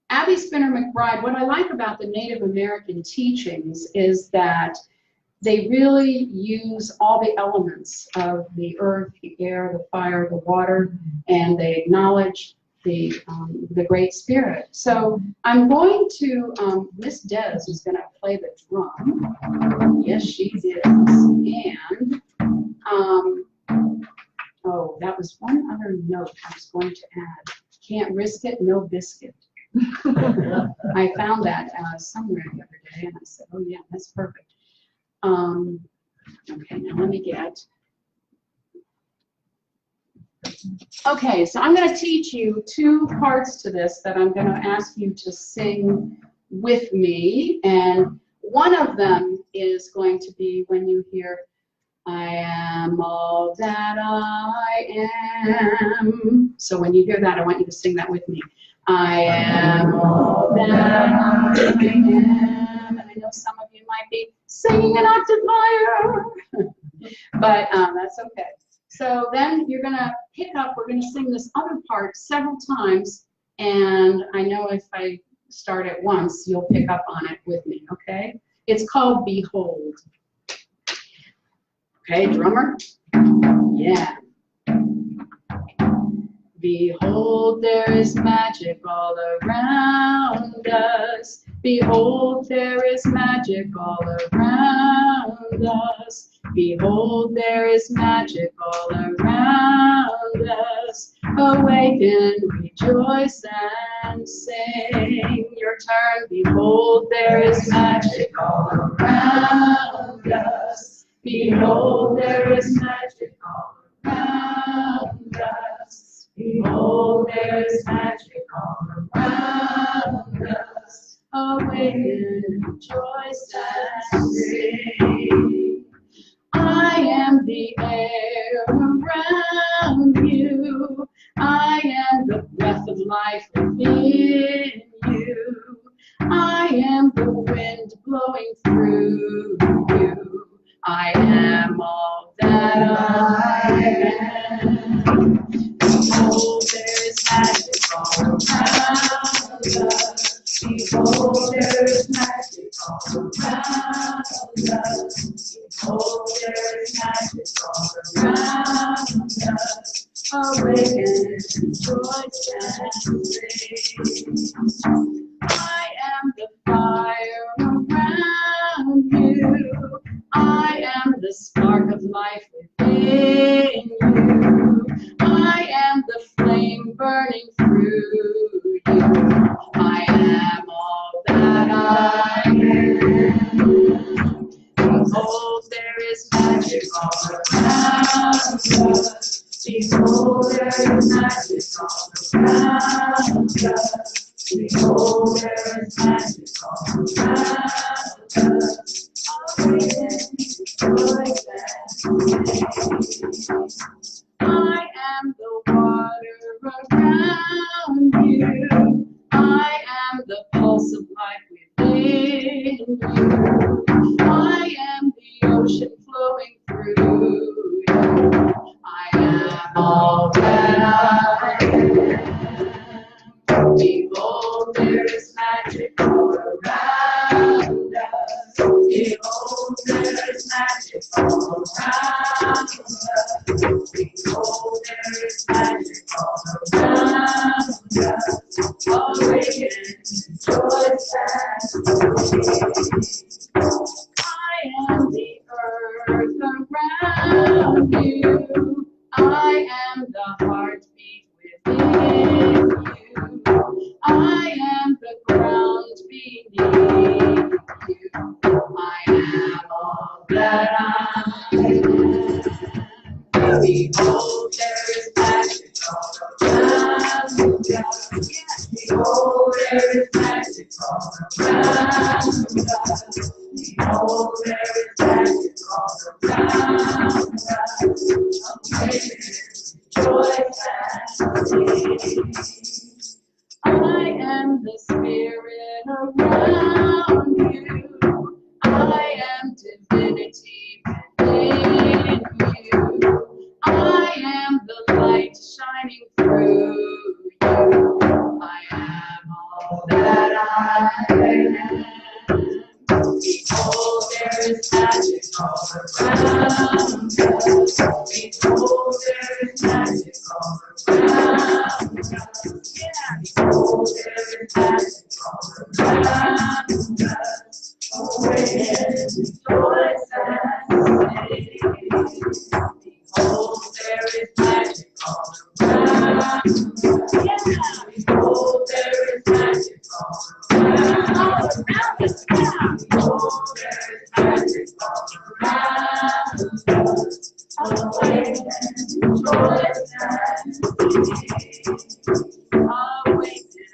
Abby Spinner McBride, what I like about the Native American teachings is that they really use all the elements of the earth, the air, the fire, the water, and they acknowledge the Great Spirit. So I'm going to, Miss Des is going to play the drum. Yes, she is. And, oh, that was one other note I was going to add. Can't risk it, no biscuit. I found that somewhere the other day, and I said, oh yeah, that's perfect. Okay, now let me get. Okay, so I'm going to teach you two parts to this that I'm going to ask you to sing with me, and one of them is going to be when you hear, I am all that I am. So when you hear that, I want you to sing that with me. I am all that I am. And I know some of you might be singing an octave higher, but that's okay. So then you're going to pick up, we're going to sing this other part several times, and I know if I start at once, you'll pick up on it with me, okay? It's called Behold. Okay, drummer? Yeah. Behold, there is magic all around us. Behold, there is magic all around us. Behold, there is magic all around us. Awaken, rejoice, and sing. Your turn. Behold, there is magic all around us. Behold, there is magic all around us. Behold, there is magic all around us. Awaken, rejoice, and sing. I am the air around you. I am the breath of life within you. I am the wind blowing through you. I am all that I am. Behold, there is magic all around us. Behold, there is magic all around us. Behold, there is magic all around us. Awaken, rejoice, and sing. I am the fire around you. I am the spark of life within you. I am the flame burning through you. I am all that I am. Behold, there is magic all around us. Behold, there is magic all around us. Behold, there is magic all around us. I am the water around you. I am the pulse of life within you. I am the ocean flowing through you. I am all that I am. Behold, there is magic all around us. Behold, there is magic all around us. Behold, there is magic all around us. Awaken, rejoice, and sing. I am the earth around you. I am the heartbeat within you. I am the ground beneath you. I am all that I am. Behold, there is magic all around us. Behold, magic all around us. Behold, there is magic all around us. Rejoice and sing. I am the Spirit around you. I am divinity within you. I am the light shining through you. I am all that I am. Behold, there is magic all around us. Behold, there is magic all around us. Yeah. Behold, there is magic all around us. Awaken, rejoice and sing. Behold, there is magic all around us. Yeah. Behold, there is magic all around us. Yeah. Behold, there is magic all around us. Awaken, rejoice and sing. Awaken,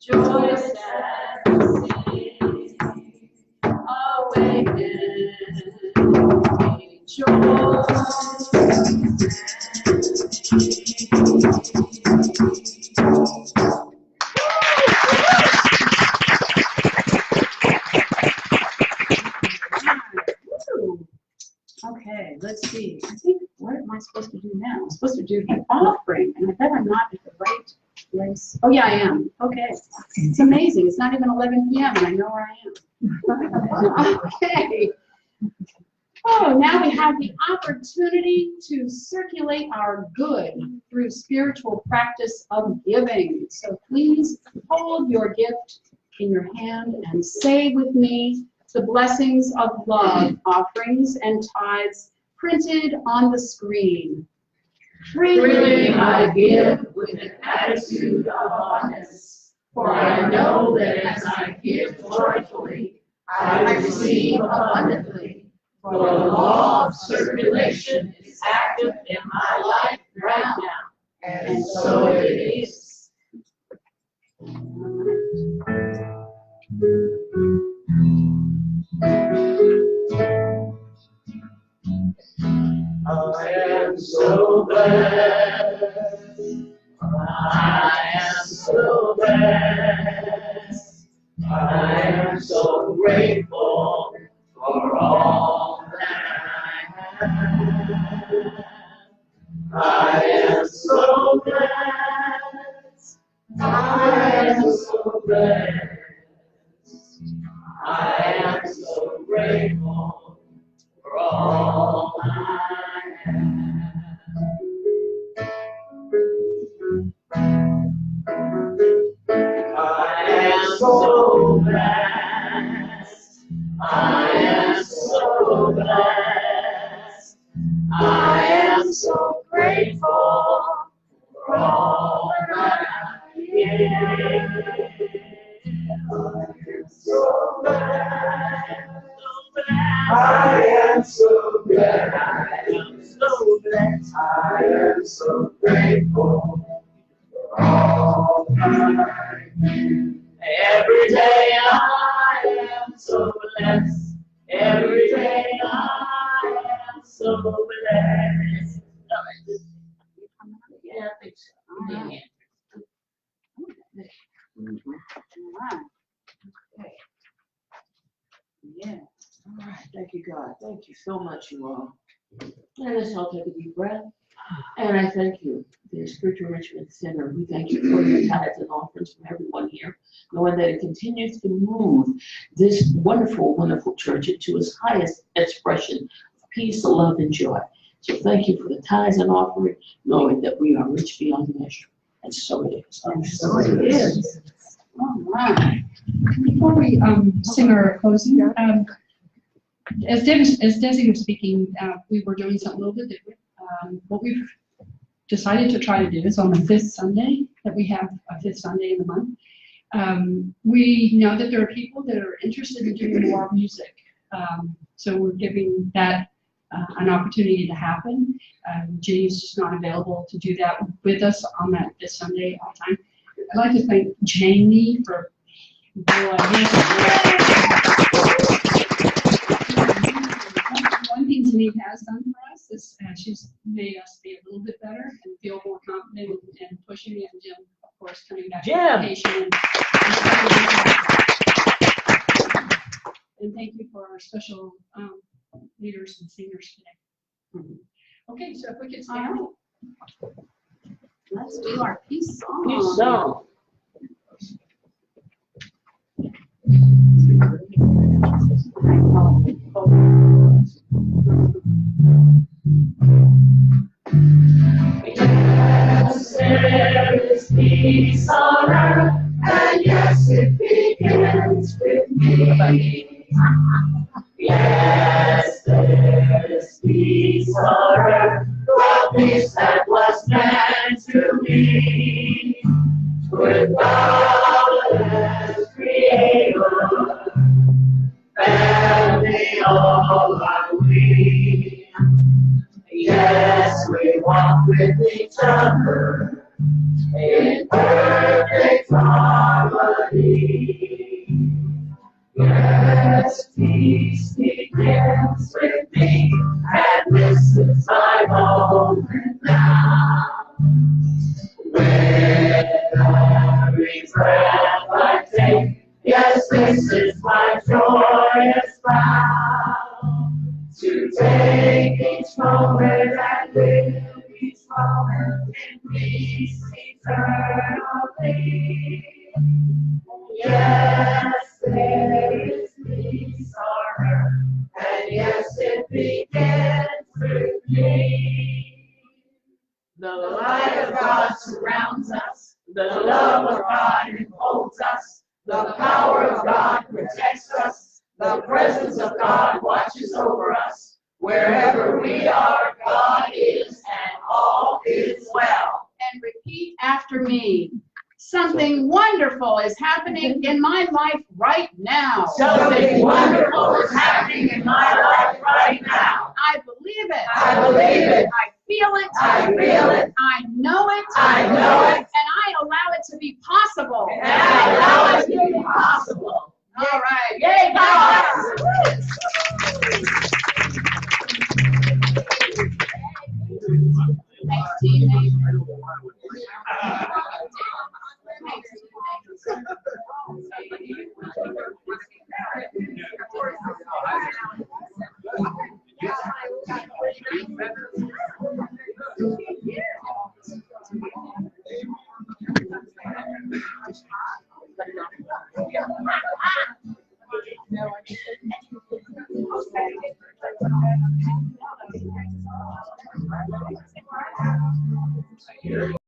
rejoice and sing. Awaken, Okay, let's see. I think, what am I supposed to do now? I'm supposed to do the offering, and I bet I'm not at the right place. Oh, yeah, I am. Okay. It's amazing. It's not even 11 p.m., and I know where I am. Okay. Oh, now we have the opportunity to circulate our good through spiritual practice of giving. So please hold your gift in your hand and say with me the blessings of love, offerings, and tithes printed on the screen. Freely I give with an attitude of honest, for I know that as I give joyfully, I receive abundantly. For the law of circulation is active in my life right now, and so it is. I am so blessed. I am so blessed. I am so grateful for all that I have. I am so blessed. I am so blessed. I am so grateful for all I have. I am so blessed. I am so blessed. I am so grateful for all that I get. So blessed. I am so blessed. I am so blessed. I am so grateful for all I do. Every day I am so blessed. Every day I am so blessed. Yeah, I think so. Yeah. Okay. Yeah. All right. Thank you, God. Thank you so much, you all. And let's all take a deep breath. And I thank you, the Spiritual Enrichment Center. We thank you for your tithes and offerings from everyone here, knowing that it continues to move this wonderful, wonderful church into its highest expression of peace, love, and joy. So thank you for the tithes and offering, knowing that we are rich beyond measure. And so it is. And so it is. All right. Before we sing our closing, as Desi was speaking, we were doing something a little bit different. What we've decided to try to do is on the fifth Sunday, that we have a fifth Sunday in the month. We know that there are people that are interested in doing more music. So we're giving that an opportunity to happen. Jenny's just not available to do that with us on that this Sunday all the time. I'd like to thank Jamie for Boy, one thing Denise has done for us is she's made us be a little bit better and feel more confident and pushing me. And Jim, of course, coming back to education. And thank you for our special leaders and singers today. Okay, so if we could stand. Let's do our peace song. Peace song. Yes, there is peace on earth, and yes, it begins with me. Yes, there is peace on earth, the peace that was meant to be. With God as Creator, family all are we. Yes, we walk with each other in perfect harmony. Yes, peace begins with me, and this is my moment now. With every breath I take, yes, this is my joyous vow. To take each moment and live each moment in peace eternally. Yes, there is peace on earth, and yes, it begins with me. The light of God surrounds us, the love of God enfolds us, the power of God protects us, the presence of God watches over us. Wherever we are, God is, and all is well. And repeat after me. Something wonderful is happening in my life right now. Something wonderful is happening in my life right now. I believe it. I believe it. I feel it. I feel it. I know it. I know it. And I allow it to be possible. And I allow it to be possible. All right. Yay, God! Thanks, team.